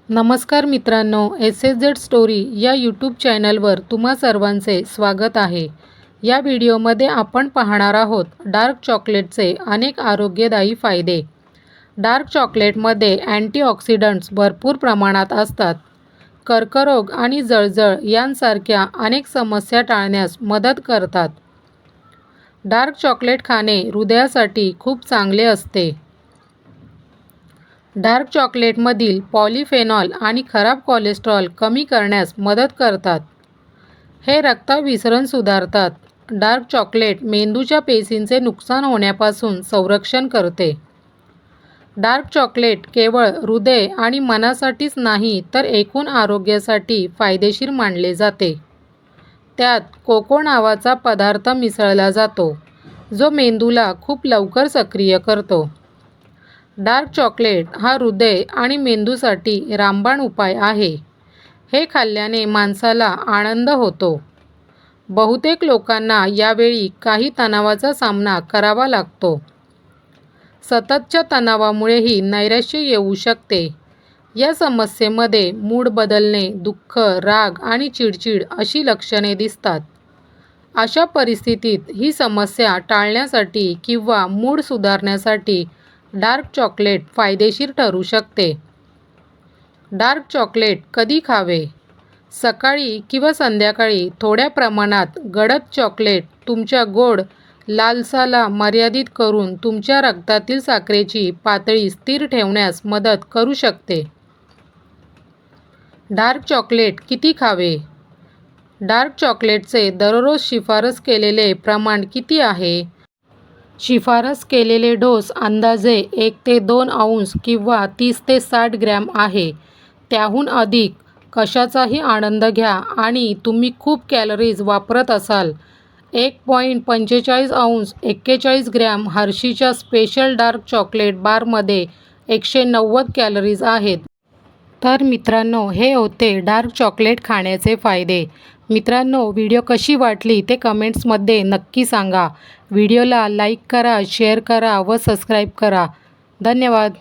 नमस्कार मित्रांनो, SSZ story या यूट्यूब चॅनलवर तुम्हा सर्वांचे स्वागत आहे. या व्हिडिओमध्ये आपण पाहणार आहोत डार्क चॉकलेटचे अनेक आरोग्यदायी फायदे. डार्क चॉकलेटमध्ये अँटीऑक्सिडंट्स भरपूर प्रमाणात असतात. कर्करोग आणि जळजळ यांसारख्या अनेक समस्या टाळण्यास मदत करतात. डार्क चॉकलेट खाणे हृदयासाठी खूप चांगले असते. डार्क चॉकलेटमधील पॉलिफेनॉल आणि खराब कोलेस्ट्रॉल कमी करण्यास मदत करतात. हे रक्ताभिसरण सुधारतात. डार्क चॉकलेट मेंदूच्या पेशींचे नुकसान होण्यापासून संरक्षण करते. डार्क चॉकलेट केवळ हृदय आणि मनासाठीच नाही तर एकूण आरोग्यासाठी फायदेशीर मानले जाते. त्यात कोको नावाचा पदार्थ मिसळला जातो, जो मेंदूला खूप लवकर सक्रिय करतो. डार्क चॉकलेट हा हृदय आणि मेंदूसाठी रामबाण उपाय आहे. हे खाल्ल्याने माणसाला आनंद होतो. बहुतेक लोकांना यावेळी काही तणावाचा सामना करावा लागतो. सततच्या तणावामुळेही नैराश्य येऊ शकते. या समस्येमध्ये मूड बदलणे, दुःख, राग आणि चिडचिड अशी लक्षणे दिसतात. अशा परिस्थितीत ही समस्या टाळण्यासाठी किंवा मूड सुधारण्यासाठी डार्क चॉकलेट फायदेशीर ठरू शकते. डार्क चॉकलेट कधी खावे? सकाळी किंवा संध्याकाळी थोड्या प्रमाणात गडद चॉकलेट तुमच्या गोड लालसाला मर्यादित करून तुमच्या रक्तातील साखरेची पातळी स्थिर ठेवण्यास मदत करू शकते. डार्क चॉकलेट किती खावे? डार्क चॉकलेटचे दररोज शिफारस केलेले प्रमाण किती आहे? शिफारस केलेले डोस अंदाजे 1 ते 2 औंस किंवा 30 ते 60 ग्रॅम आहे. त्याहून अधिक कशाचाही आनंद घ्या आणि तुम्ही खूप कॅलरीज वापरत असाल. 1.45 औंस 41 ग्रॅम हर्शीच्या स्पेशल डार्क चॉकलेट बारमध्ये 190 कॅलरीज आहेत. तर मित्रांनो, हे होते डार्क चॉकलेट खाण्याचे फायदे. मित्रांनो, व्हिडिओ कशी वाटली ते कमेंट्समध्ये नक्की सांगा. व्हिडिओला लाईक करा, शेअर करा व सबस्क्राईब करा. धन्यवाद.